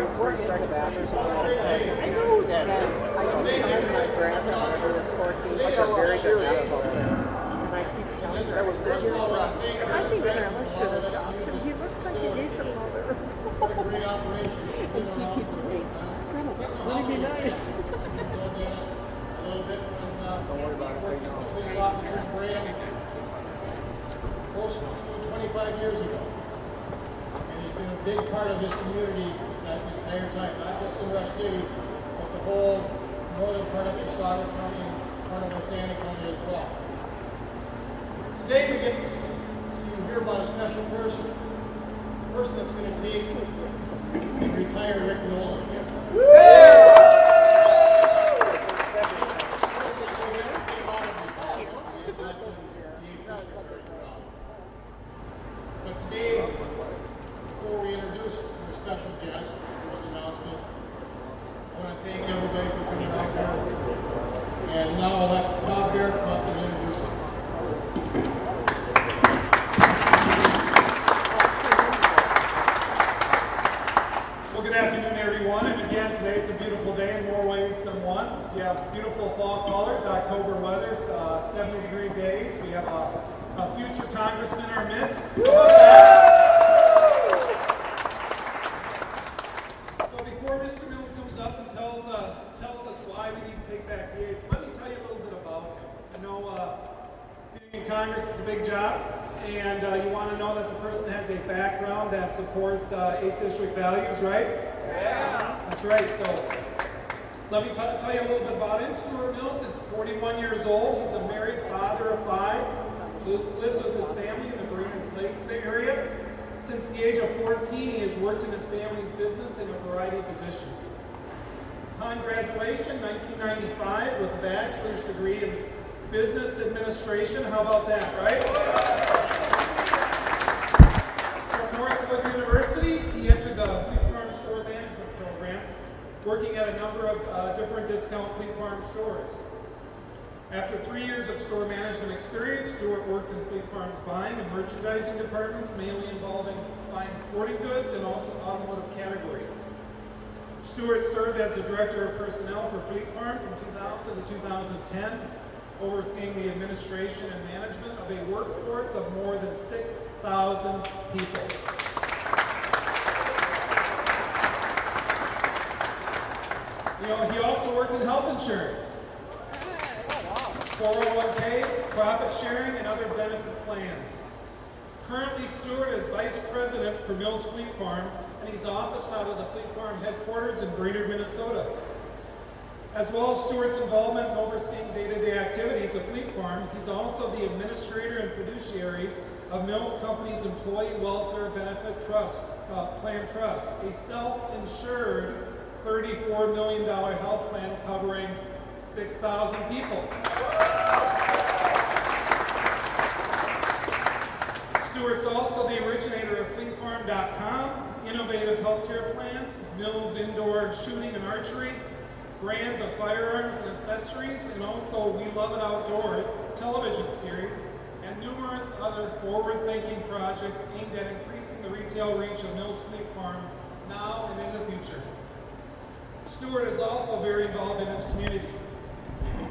started bachelor's in basketball. I know that. I know my grandfather was 14. He's a very good basketball player. And I keep telling her, I think Grandma should have adopted him. He looks like he needs a mother. And she keeps saying, Grandma, wouldn't it be nice? Don't worry about it right now. Police officer Graham, close to 25 years ago. And he's been a big part of this community that entire time, not just in Rush City, but the whole northern part of Chisago County and part of Wasana County as well. Today we get to hear about a special person. A person that's going to take and retire Rick Nolan. But today, before we introduce our special guest, for this announcement, I want to thank everybody for coming out here. And now I'll let Bob Barrett come up and introduce him. Well, good afternoon, everyone. And again, today is a beautiful day in more ways than one. We have beautiful fall colors, October weathers, 70-degree days. We have a future congressman in our midst. How about that? So before Mr. Mills comes up and tells us why we need to take that gig, let me tell you a little bit about him. I know being in Congress is a big job, and you want to know that the person has a background that supports 8th District values, right? Yeah. That's right. So let me tell you a little bit about him. Stuart Mills is 41 years old. He's a married father of 5. He lives with his family in the Brainerd Lakes area. Since the age of 14, he has worked in his family's business in a variety of positions. Upon graduation, 1995, with a bachelor's degree in business administration. How about that, right? From Northwood University, he entered the Fleet Farm Store Management Program, working at a number of different discount Fleet Farm stores. After 3 years of store management experience, Stuart worked in Fleet Farm's buying and merchandising departments, mainly involving buying sporting goods and also automotive categories. Stuart served as the Director of Personnel for Fleet Farm from 2000 to 2010, overseeing the administration and management of a workforce of more than 6,000 people. He also worked in health insurance, 401ks, profit sharing, and other benefit plans. Currently, Stuart is Vice President for Mills Fleet Farm, and he's officed out of the Fleet Farm headquarters in Brainerd, Minnesota. As well as Stuart's involvement in overseeing day-to-day activities of Fleet Farm, he's also the administrator and fiduciary of Mills Company's Employee Welfare Benefit Plan Trust, a self-insured $34 million health plan covering 6,000 people. Stuart's also the originator of FleetFarm.com, innovative healthcare plans, Mills indoor shooting and archery, brands of firearms and accessories, and also We Love It Outdoors television series, and numerous other forward-thinking projects aimed at increasing the retail reach of Mills Fleet Farm now and in the future. Stuart is also very involved in his community.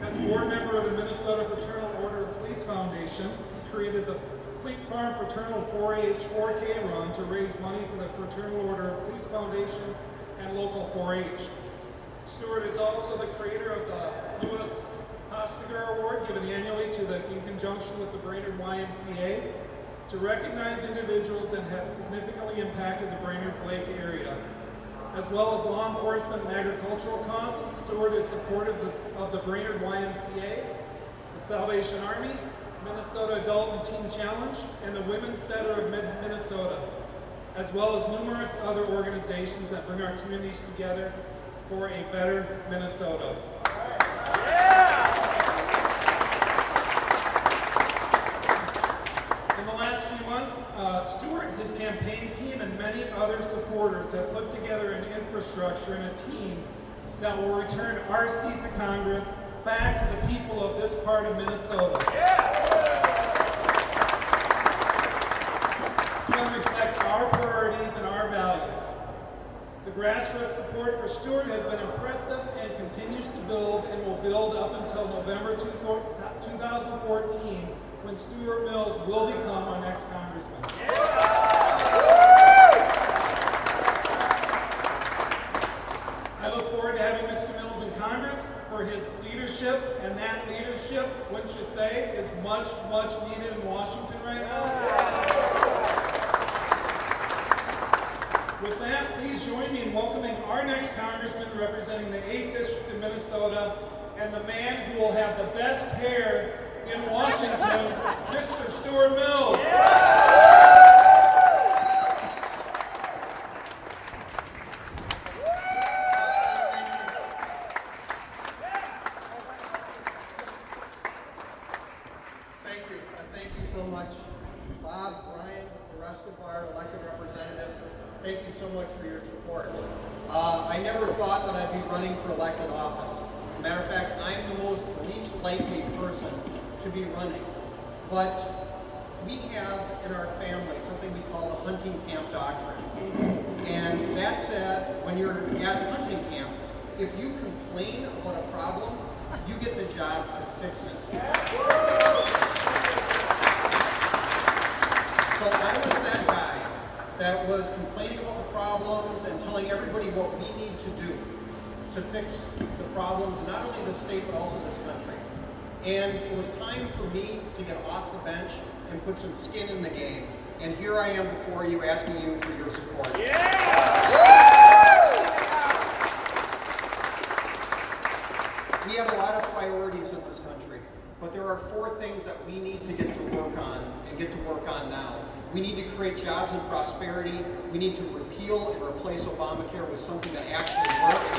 As board member of the Minnesota Fraternal Order of Police Foundation, he created the Fleet Farm Fraternal 4-H 4K run to raise money for the Fraternal Order of Police Foundation and local 4-H. Stuart is also the creator of the Louis Hostigar Award, given annually in conjunction with the Brainerd YMCA, to recognize individuals that have significantly impacted the Brainerd Lake area. As well as law enforcement and agricultural causes, Stuart is supportive of the Brainerd YMCA, the Salvation Army, Minnesota Adult and Teen Challenge, and the Women's Center of Minnesota, as well as numerous other organizations that bring our communities together for a better Minnesota. In the last few months, Stuart, his campaign team, and many other supporters have put together an infrastructure and a team that will return our seat to Congress back to the people of this part of Minnesota. It's going to reflect our priorities and our values. The grassroots support for Stuart has been impressive and continues to build and will build up until November 2014, when Stuart Mills will become our next congressman. I look forward to having Mr. Mills in Congress for his leadership, and that leadership, wouldn't you say, is much, much needed in Washington right now. With that, please join me in welcoming our next congressman representing the 8th District of Minnesota, and the man who will have the best hair in Washington, Mr. Stuart Mills. Thank you so much, Bob, Brian, the rest of our elected representatives. Thank you so much for your support. I never thought that I'd be running for elected office. Matter of fact, I'm the most least likely person to be running. But we have in our family something we call the hunting camp doctrine. And that said, when you're at hunting camp, if you complain about a problem, you get the job to fix it. So I was that guy that was complaining about the problems and telling everybody what we need to do to fix the problems, not only the state, but also this country. And it was time for me to get off the bench and put some skin in the game. And here I am before you, asking you for your support. We have a lot of priorities in this country, but there are 4 things that we need to get to work on and get to work on now. We need to create jobs and prosperity. We need to repeal and replace Obamacare with something that actually works.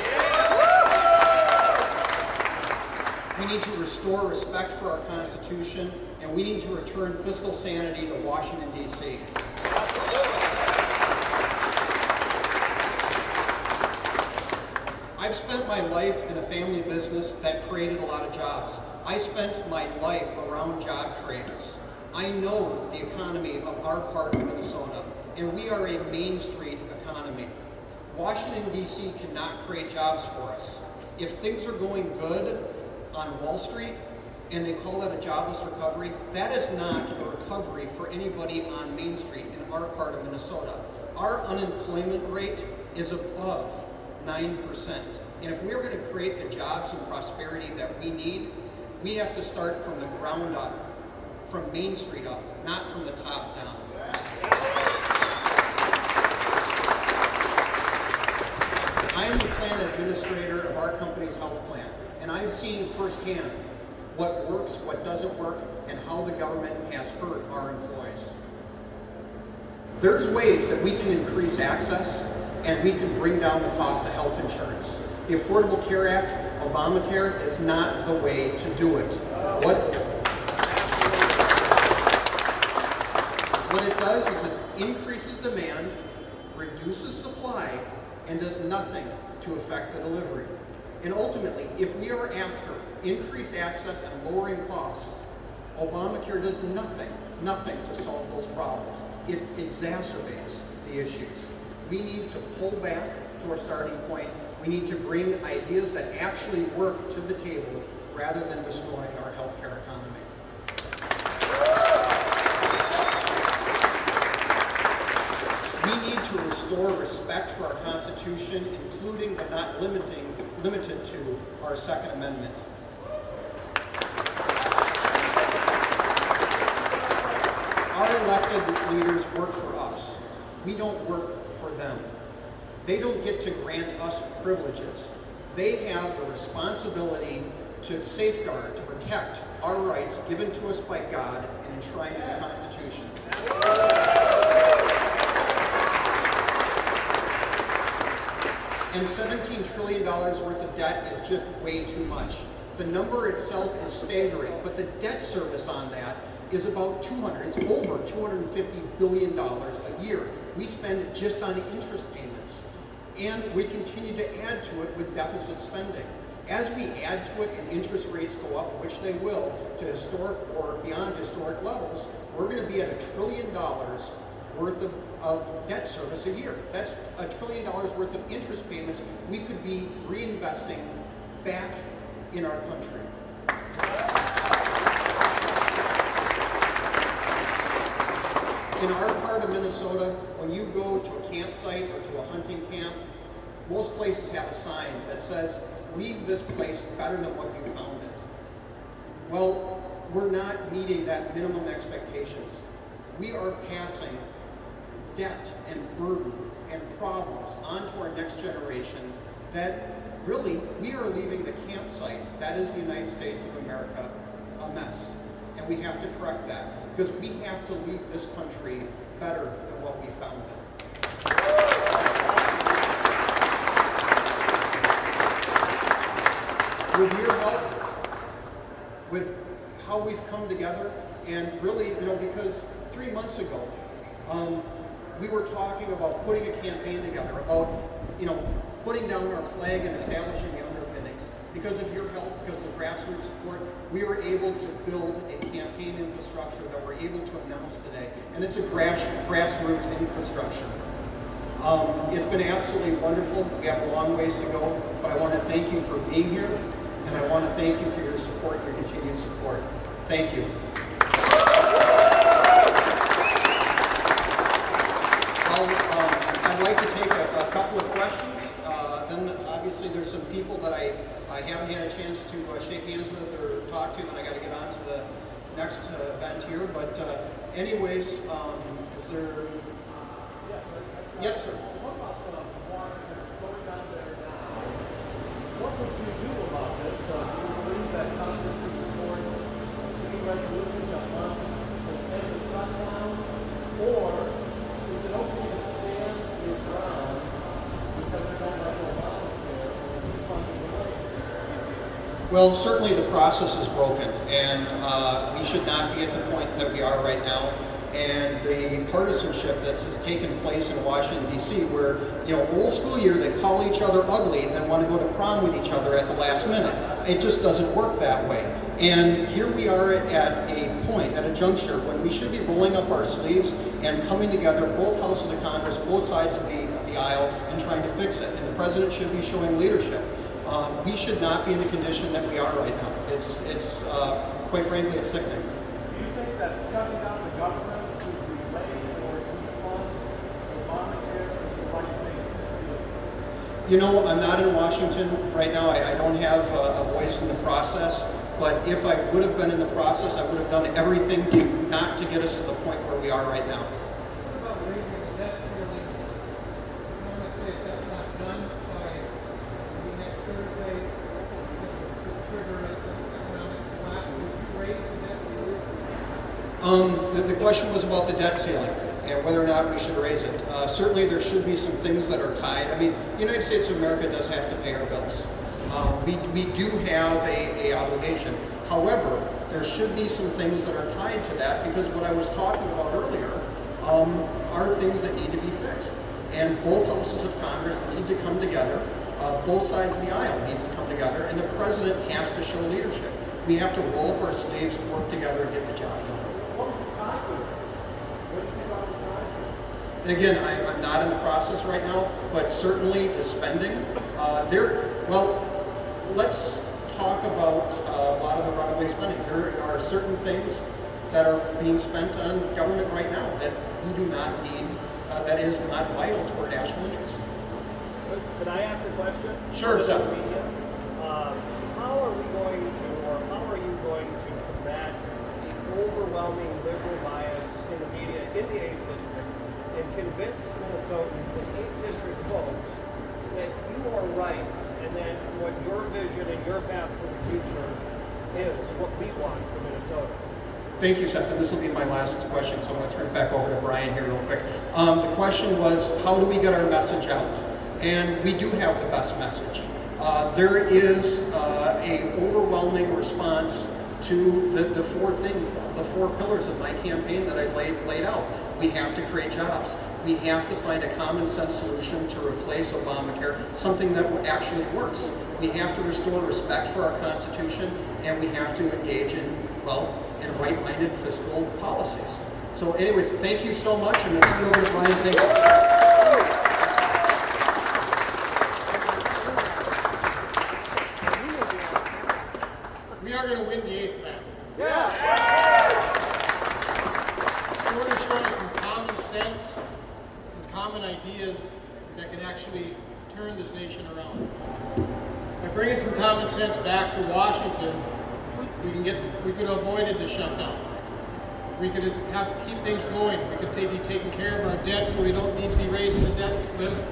We need to restore respect for our Constitution, and we need to return fiscal sanity to Washington, D.C. I've spent my life in a family business that created a lot of jobs. I spent my life around job creators. I know the economy of our part of Minnesota, and we are a Main Street economy. Washington, D.C. cannot create jobs for us. If things are going good on Wall Street, and they call that a jobless recovery, that is not a recovery for anybody on Main Street in our part of Minnesota. Our unemployment rate is above 9%. And if we're going to create the jobs and prosperity that we need, we have to start from the ground up, from Main Street up, not from the top down. I am the plan administrator of our company's health plan, and I've seen firsthand what works, what doesn't work, and how the government has hurt our employees. There's ways that we can increase access, and we can bring down the cost of health insurance. The Affordable Care Act, Obamacare, is not the way to do it. What it does is it increases demand, reduces supply, and does nothing to affect the delivery. And ultimately, if we are after increased access and lowering costs, Obamacare does nothing to solve those problems. It exacerbates the issues. We need to pull back to our starting point. We need to bring ideas that actually work to the table rather than destroying our healthcare economy. We need to restore respect for our Constitution, including but not limited to our Second Amendment. Our elected leaders work for us. We don't work for them. They don't get to grant us privileges. They have the responsibility to safeguard, to protect our rights given to us by God and enshrined in the Constitution. And $17 trillion worth of debt is just way too much. The number itself is staggering, but the debt service on that is about it's over $250 billion a year. We spend it just on interest payments. And we continue to add to it with deficit spending. As we add to it and interest rates go up, which they will, to historic or beyond historic levels, we're going to be at $1 trillion worth of debt service a year. That's $1 trillion worth of interest payments we could be reinvesting back in our country. In our part of Minnesota, when you go to a campsite or to a hunting camp, most places have a sign that says, leave this place better than what you found it. Well, we're not meeting that minimum expectations. We are passing debt and burden and problems onto our next generation that really, we are leaving the campsite, that is the United States of America, a mess. And we have to correct that, because we have to leave this country better than what we found it. With your help, with how we've come together, and really, because 3 months ago, we were talking about putting a campaign together, about, putting down our flag and establishing the underpinnings. Because of your help, because of the grassroots support, we were able to build a campaign infrastructure that we're able to announce today. And it's a grassroots infrastructure. It's been absolutely wonderful. We have a long ways to go, but I want to thank you for being here, and I want to thank you for your support, your continued support. Thank you. I'd like to take a couple of questions. Then obviously there's some people that I haven't had a chance to shake hands with or talk to that I got to get on to the next event here. But anyways, is there? Yes, sir. What about the water that's going down there now? What would you do about this? Do you believe that Congress should support any resolution to end the shutdown? Or is it okay to stand your ground because you don't have Obamacare or funding related? Well, certainly the process is broken, and we should not be at the point that we are right now. And the partisanship that's taken place in Washington, D.C., where, old school year, they call each other ugly and then want to go to prom with each other at the last minute. It just doesn't work that way. And here we are at a point, at a juncture, when we should be rolling up our sleeves and coming together, both houses of Congress, both sides of the aisle, and trying to fix it. And the president should be showing leadership. We should not be in the condition that we are right now. It's quite frankly, it's sickening. Do you think that shutting down the government I'm not in Washington right now. I don't have a voice in the process, but if I would have been in the process, I would have done everything not to get us to the point where we are right now. What about raising the debt ceiling? I want to say if that's not done by maybe next Thursday, to trigger an economic collapse, would you raise the debt ceiling? The question was about the debt ceiling and whether or not we should raise it. Certainly there should be some things that are tied. I mean, the United States of America does have to pay our bills. We do have a obligation. However, there should be some things that are tied to that, because what I was talking about earlier are things that need to be fixed. And both houses of Congress need to come together. Both sides of the aisle needs to come together, and the president has to show leadership. We have to roll up our sleeves, work together, and get the job done. And again, I'm not in the process right now, but certainly the spending, let's talk about a lot of the runaway spending. There are certain things that are being spent on government right now that we do not need, that is not vital to our national interest. Could I ask a question? Sure, Seth. How are we going to, or how are you going to combat the overwhelming liberal bias in the media in the 8th District and convince Minnesotans, the 8th District folks, that you are right and that what your vision and your path for the future is what we want for Minnesota? Thank you, Seth. And this will be my last question, so I'm going to turn it back over to Brian here real quick. The question was, how do we get our message out? And we do have the best message. There is a overwhelming response to the four things, the four pillars of my campaign that I laid out. We have to create jobs. We have to find a common sense solution to replace Obamacare, something that actually works. We have to restore respect for our Constitution, and we have to engage in right-minded fiscal policies. So anyways, thank you so much, and we'll turn it over to Brian. Thank you. We are going to win the 8th map. We're going to show us some common sense and common ideas that can actually turn this nation around. By bringing some common sense back to Washington, we could have avoided the shutdown. We could keep things going. We could be taking care of our debt so we don't need to be raising the debt limit.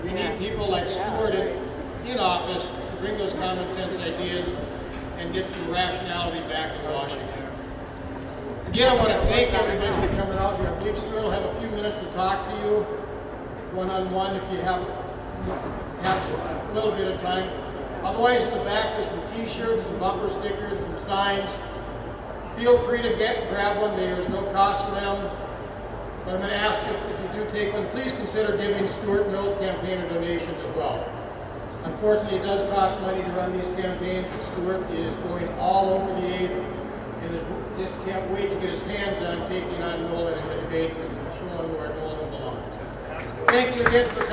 We need people like Stuart in office to bring those common sense ideas and get some rationality back in Washington. Again, I want to thank everybody for coming out here. I believe Stuart will have a few minutes to talk to you one-on-one if you have a little bit of time. Otherwise, in the back there's some t-shirts, some bumper stickers, and some signs. Feel free to grab one. There's no cost for them. But I'm going to ask if you do take one, please consider giving Stuart Mills campaign a donation as well. Unfortunately, it does cost money to run these campaigns, and Stuart is going all over the 8th and just can't wait to get his hands on taking on Nolan in the debates and showing where Nolan belongs. Thank you again for